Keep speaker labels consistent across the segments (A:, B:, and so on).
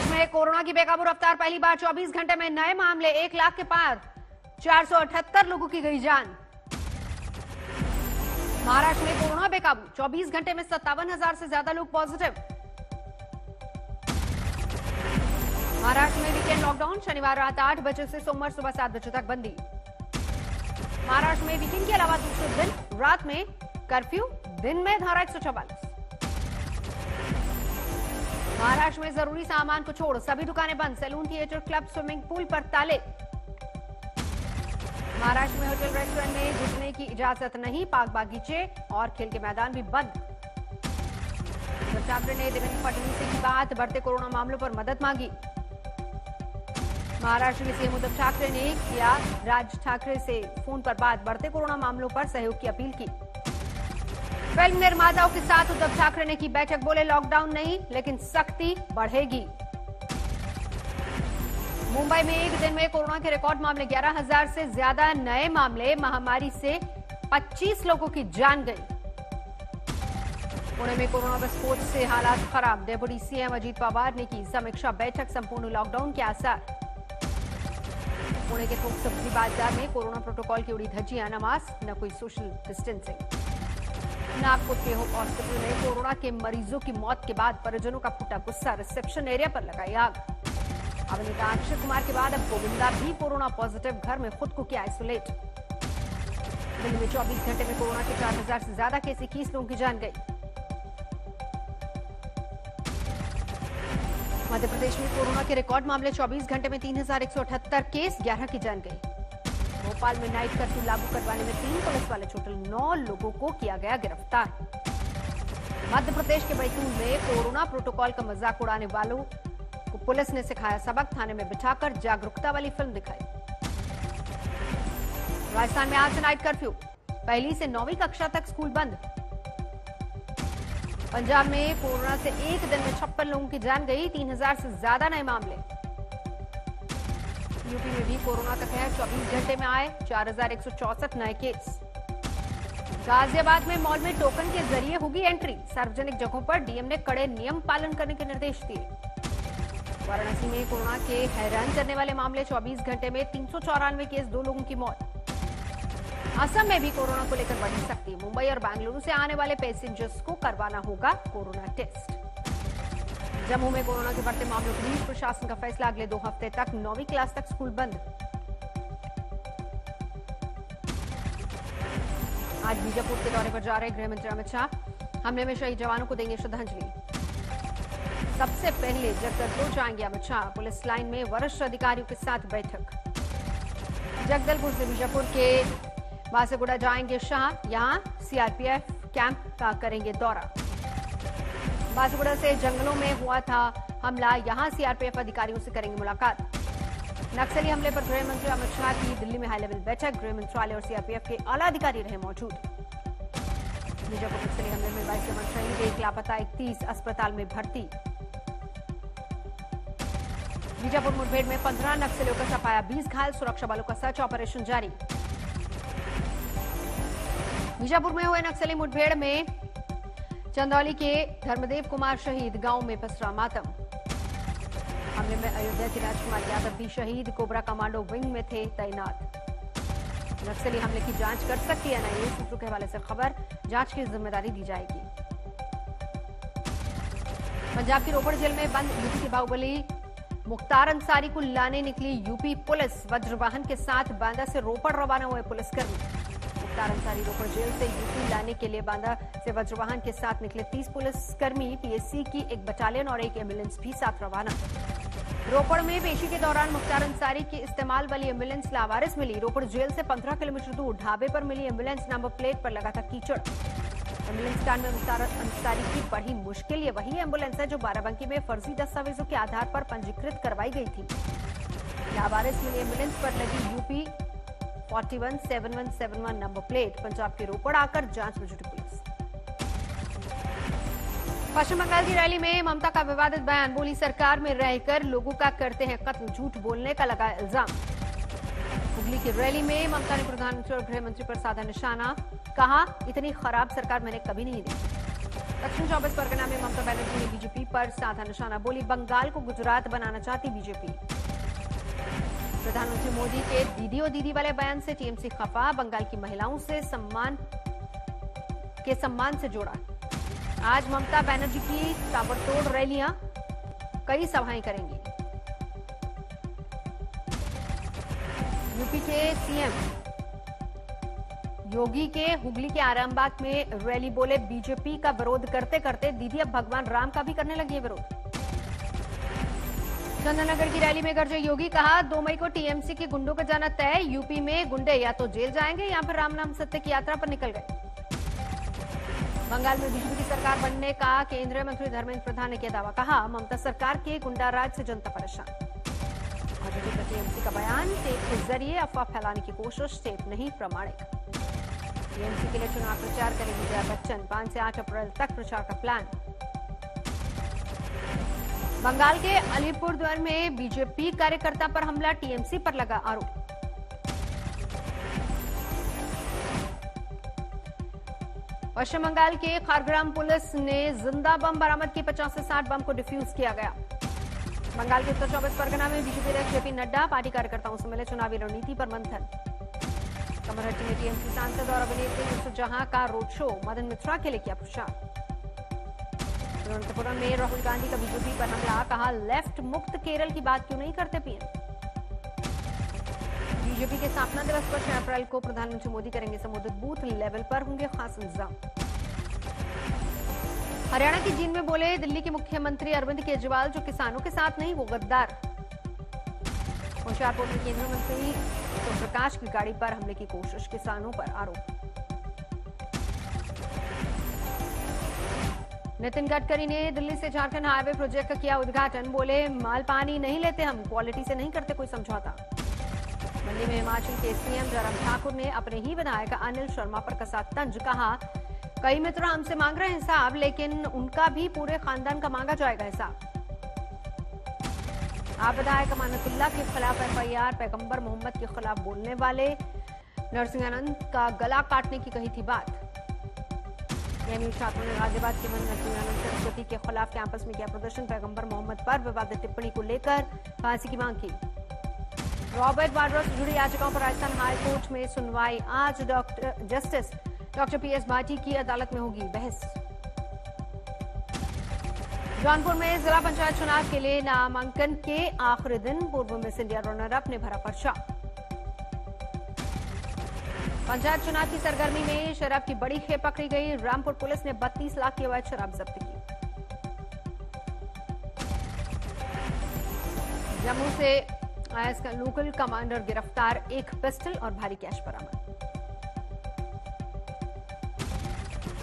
A: प्रदेश में कोरोना की बेकाबू रफ्तार, पहली बार 24 घंटे में नए मामले 1 लाख के पार, 478 लोगों की गई जान। महाराष्ट्र में कोरोना बेकाबू, 24 घंटे में 57,000 से ज्यादा लोग पॉजिटिव। महाराष्ट्र में वीकेंड लॉकडाउन, शनिवार रात 8 बजे से सोमवार सुबह 7 बजे तक बंदी। महाराष्ट्र में वीकेंड के अलावा दूसरे दिन रात में कर्फ्यू, दिन में धारा 144। महाराष्ट्र में जरूरी सामान को छोड़ सभी दुकानें बंद, salon, theatre, club, swimming pool पर ताले। महाराष्ट्र में होटल, रेस्टोरेंट में घुसने की इजाजत नहीं, पार्क, बागीचे और खेल के मैदान भी बंद। उद्धव ठाकरे ने देवेंद्र फडणवीस से की बात, बढ़ते कोरोना मामलों पर मदद मांगी। महाराष्ट्र के सीएम उद्धव ठाकरे ने किया राज ठाकरे से फोन पर बात, बढ़ते कोरोना मामलों पर सहयोग की अपील की। फिल्म निर्माताओं के साथ उद्धव ठाकरे ने की बैठक, बोले लॉकडाउन नहीं लेकिन सख्ती बढ़ेगी। मुंबई में एक दिन में कोरोना के रिकॉर्ड मामले, 11,000 से ज्यादा नए मामले, महामारी से 25 लोगों की जान गई। पुणे में कोरोना विस्फोट से हालात खराब, डेप्यूटी सीएम अजीत पवार ने की समीक्षा बैठक, संपूर्ण लॉकडाउन के आसार। पुणे के थोक सब्जी बाजार में कोरोना प्रोटोकॉल की उड़ी धज्जियां, न मास्क न कोई सोशल डिस्टेंसिंग। नागपुर के होप हॉस्पिटल में कोरोना के मरीजों की मौत के बाद परिजनों का फूटा गुस्सा, रिसेप्शन एरिया पर लगाई आग। अभिनेता अक्षय कुमार के बाद अब गोविंदा भी कोरोना पॉजिटिव, घर में खुद को किया आइसोलेट। दिल्ली में 24 घंटे में कोरोना के 4,000 से ज्यादा केस, 21 लोगों की जान गई। मध्य प्रदेश में कोरोना के रिकॉर्ड मामले, 24 घंटे में 3,178 केस, 11 की जान गई। भोपाल में नाइट कर्फ्यू लागू करवाने में 3 पुलिस वाले, टोटल 9 लोगों को किया गया गिरफ्तार। मध्य प्रदेश के बैतूल में कोरोना प्रोटोकॉल का मजाक उड़ाने वालों को पुलिस ने सिखाया सबक, थाने में बिठाकर जागरूकता वाली फिल्म दिखाई। राजस्थान में आज से नाइट कर्फ्यू, 1ली से 9वीं कक्षा तक स्कूल बंद। पंजाब में कोरोना से एक दिन में 56 लोगों की जान गई, 3,000 से ज्यादा नए मामले। यूपी में भी कोरोना का कहर, 24 घंटे में आए 4,164 नए केस। गाजियाबाद में मॉल में टोकन के जरिए होगी एंट्री, सार्वजनिक जगहों पर डीएम ने कड़े नियम पालन करने के निर्देश दिए। वाराणसी में कोरोना के हैरान करने वाले मामले, 24 घंटे में 394 केस, 2 लोगों की मौत। असम में भी कोरोना को लेकर बढ़ी सख्ती, मुंबई और बेंगलुरु से आने वाले पैसेंजर्स को करवाना होगा कोरोना टेस्ट। जम्मू में कोरोना के बढ़ते मामलों के बीच प्रशासन का फैसला, अगले 2 हफ्ते तक 9वीं क्लास तक स्कूल बंद। आज बीजापुर के दौरे पर जा रहे गृह मंत्री अमित शाह, हमले में शहीद जवानों को देंगे श्रद्धांजलि। सबसे पहले जगदलपुर जाएंगे अमित शाह, पुलिस लाइन में वरिष्ठ अधिकारियों के साथ बैठक। जगदलपुर से बीजापुर के बासेगुड़ा जाएंगे शाह, यहां सीआरपीएफ कैंप का करेंगे दौरा। बासेगुड़ा से जंगलों में हुआ था हमला, यहां सीआरपीएफ अधिकारियों से करेंगे मुलाकात। नक्सली हमले पर गृह मंत्री अमित शाह की दिल्ली में हाई लेवल बैठक, गृह मंत्रालय और सीआरपीएफ के आला अधिकारी रहे मौजूद। बीजापुर नक्सली हमले में 22 जवान शहीद, 1 लापता, 31 अस्पताल में भर्ती। बीजापुर मुठभेड़ में 15 नक्सलियों का सफाया, 20 घायल, सुरक्षा बलों का सर्च ऑपरेशन जारी। बीजापुर में हुए नक्सली मुठभेड़ में चंदौली के धर्मदेव कुमार शहीद, गांव में पसरा मातम। हमले में अयोध्या के राजकुमार यादव भी शहीद, कोबरा कमांडो विंग में थे तैनात। नक्सली हमले की जांच कर सकती है एनआईए, सूत्रों के हवाले से खबर, जांच की जिम्मेदारी दी जाएगी। पंजाब की रोपड़ जेल में बंद यूपी के बाहुबली मुख्तार अंसारी को लाने निकली यूपी पुलिस, वज्रवाहन के साथ बांदा से रोपड़ रवाना हुए पुलिसकर्मी। मुख्तार अंसारी रोपड़ जेल से यूपी लाने के लिए बांदा से वज्रवाहन के साथ निकले 30 पुलिसकर्मी, पीएससी की एक बटालियन और एक एम्बुलेंस भी साथ रवाना। रोपड़ में पेशी के दौरान मुख्तार अंसारी के इस्तेमाल वाली एम्बुलेंस लावारिस मिली। रोपड़ जेल से 15 किलोमीटर दूर ढाबे पर मिली एम्बुलेंस, नंबर प्लेट पर लगा था कीचड़। एम्बुलेंस स्टैंड में मुख्तार अंसारी की बड़ी मुश्किल, ये वही एम्बुलेंस है जो बाराबंकी में फर्जी दस्तावेजों के आधार पर पंजीकृत करवाई गई थी। लावारिस मिली एम्बुलेंस पर लगी यूपी 417171 नंबर प्लेट, पंजाब के रोपड़ आकर जांच में जुटी पुलिस। पश्चिम बंगाल की रैली में ममता का विवादित बयान, बोली सरकार में रहकर लोगों का करते हैं कत्ल, झूठ बोलने का लगाया इल्जाम। हुगली की रैली में ममता ने प्रधानमंत्री और गृह मंत्री पर साधा निशाना, कहा इतनी खराब सरकार मैंने कभी नहीं देखी। दक्षिण 24 परगना में ममता बनर्जी ने बीजेपी पर साधा निशाना, बोली बंगाल को गुजरात बनाना चाहती बीजेपी। प्रधानमंत्री मोदी के दीदी और दीदी वाले बयान से टीएमसी खफा, बंगाल की महिलाओं से सम्मान से जोड़ा। आज ममता बनर्जी की ताबड़तोड़ रैलियां, कई सभाएं करेंगी। यूपी के सीएम योगी के हुगली के आरामबाग में रैली, बोले बीजेपी का विरोध करते करते दीदी अब भगवान राम का भी करने लगी है विरोध। चंद्रनगर की रैली में गरजे योगी, कहा 2 मई को टीएमसी के गुंडों का जाना तय, यूपी में गुंडे या तो जेल जाएंगे या फिर राम नाम सत्य की यात्रा पर निकल गए। बंगाल में बीजेपी की सरकार बनने का केंद्रीय मंत्री धर्मेंद्र प्रधान ने किया दावा, कहा ममता सरकार के गुंडाराज से जनता परेशान। बीजेपी का टीएमसी का बयान, टेप के जरिए अफवाह फैलाने की कोशिश, टेप नहीं प्रमाणिक। टीएमसी के लिए चुनाव प्रचार करेंगी जया बच्चन, 5 से 8 अप्रैल तक प्रचार का प्लान। बंगाल के अलीपुरद्वार में बीजेपी कार्यकर्ता पर हमला, टीएमसी पर लगा आरोप। पश्चिम बंगाल के खारग्राम पुलिस ने जिंदा बम बरामद किए, 50 से 60 बम को डिफ्यूज किया गया। बंगाल के उत्तर 24 परगना में बीजेपी अध्यक्ष जेपी नड्डा पार्टी कार्यकर्ताओं से मिले, चुनावी रणनीति पर मंथन। कमरहट्टी में टीएमसी सांसद और अभिनेत्री यूसुफ जहां का रोड शो, मदन मित्रा के लिए किया प्रचार। तिरुवनंतपुरम में राहुल गांधी का बीजेपी पर हमला, कहा लेफ्ट मुक्त केरल की बात क्यों नहीं करते पीएम। बीजेपी के स्थापना दिवस पर 6 अप्रैल को प्रधानमंत्री मोदी करेंगे संबोधित, बूथ लेवल पर होंगे खास इंतजाम। हरियाणा की जींद में बोले दिल्ली के मुख्यमंत्री अरविंद केजरीवाल, जो किसानों के साथ नहीं वो गद्दार। होशियारपुर में केंद्रीय मंत्री ओम प्रकाश की गाड़ी पर हमले की कोशिश, किसानों पर आरोप। नितिन गडकरी ने दिल्ली से झारखंड हाईवे प्रोजेक्ट का किया उद्घाटन, बोले माल पानी नहीं लेते हम, क्वालिटी से नहीं करते कोई समझौता। मंडी में हिमाचल के सीएम जयराम ठाकुर ने अपने ही विधायक अनिल शर्मा पर कसा तंज, कहा कई मित्र हमसे मांग रहे हैं हिसाब, लेकिन उनका भी पूरे खानदान का मांगा जाएगा हिसाब। आप विधायक अमानतुल्लाह के खिलाफ एफआईआर, पैगंबर मोहम्मद के खिलाफ बोलने वाले नरसिंहानंद का गला काटने की कही थी बात। एएमयू छात्रों ने गाजियाबाद के नरसिंहानंद सरस्वती के खिलाफ कैंपस में किया प्रदर्शन, पैगंबर मोहम्मद पर विवादित टिप्पणी को लेकर फांसी की मांग की। रॉबर्ट वाड्रा से जुड़ी याचिकाओं पर राजस्थान हाईकोर्ट में सुनवाई, आज जस्टिस डॉक्टर पीएस भाटी की अदालत में होगी बहस। जौनपुर में जिला पंचायत चुनाव के लिए नामांकन के आखिरी दिन पूर्व मिस इंडिया रनर अप ने भरा पर्चा। पंचायत चुनाव की सरगर्मी में शराब की बड़ी खेप पकड़ी गई, रामपुर पुलिस ने 32 लाख की अवैध शराब जब्त की। जम्मू से आईएस का लोकल कमांडर गिरफ्तार, 1 पिस्टल और भारी कैश बरामद।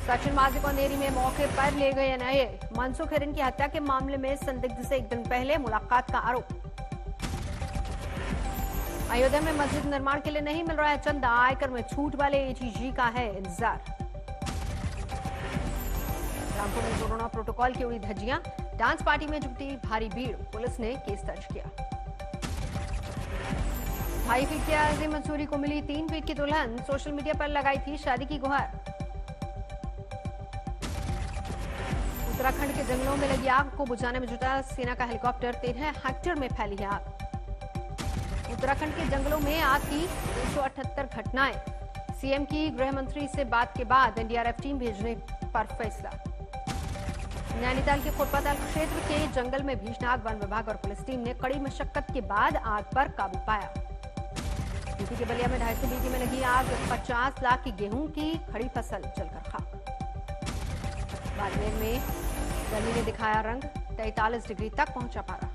A: सचिन माजिक और नेरी में मौके पर ले गए एनआईए, मनसुख हिरेन की हत्या के मामले में संदिग्ध से 1 दिन पहले मुलाकात का आरोप। अयोध्या में मस्जिद निर्माण के लिए नहीं मिल रहा है चंदा, आयकर में छूट वाले एटीजी का है इंतजार। रामपुर में कोरोना प्रोटोकॉल की उड़ी धज्जियां, डांस पार्टी में जुटी भारी भीड़, पुलिस ने केस दर्ज किया। 2.5 फीट की आज़ी मंसूरी को मिली 3 फीट की दुल्हन, सोशल मीडिया पर लगाई थी शादी की गुहार। उत्तराखंड के जंगलों में लगी आग को बुझाने में जुटा सेना का हेलीकॉप्टर, 13 हेक्टेयर में फैली है आग। उत्तराखंड के जंगलों में आग की 278 घटनाएं, सीएम की गृह मंत्री से बात के बाद एनडीआरएफ टीम भेजने पर फैसला। नैनीताल के खोटपाताल क्षेत्र के जंगल में भीषण आग, वन विभाग और पुलिस टीम ने कड़ी मशक्कत के बाद आग पर काबू पाया। यूपी के बलिया में 250 बीघे में लगी आग, 50 लाख की गेहूं की खड़ी फसल जलकर खाक। बाड़मेर में गर्मी ने दिखाया रंग, 43 डिग्री तक पहुंचा पारा।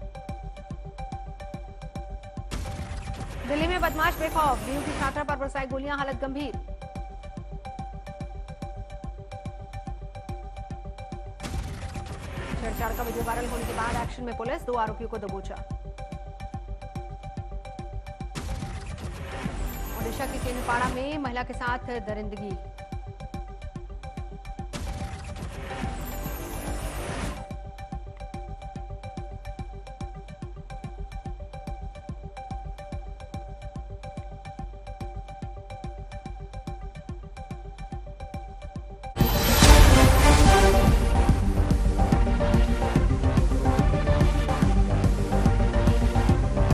A: दिल्ली में बदमाश बेखौफ, डीयू की छात्रा पर बरसाई गोलियां, हालत गंभीर। छेड़छाड़ का वीडियो वायरल होने के बाद एक्शन में पुलिस, 2 आरोपियों को दबोचा। ओडिशा के केंद्रपाड़ा में महिला के साथ दरिंदगी,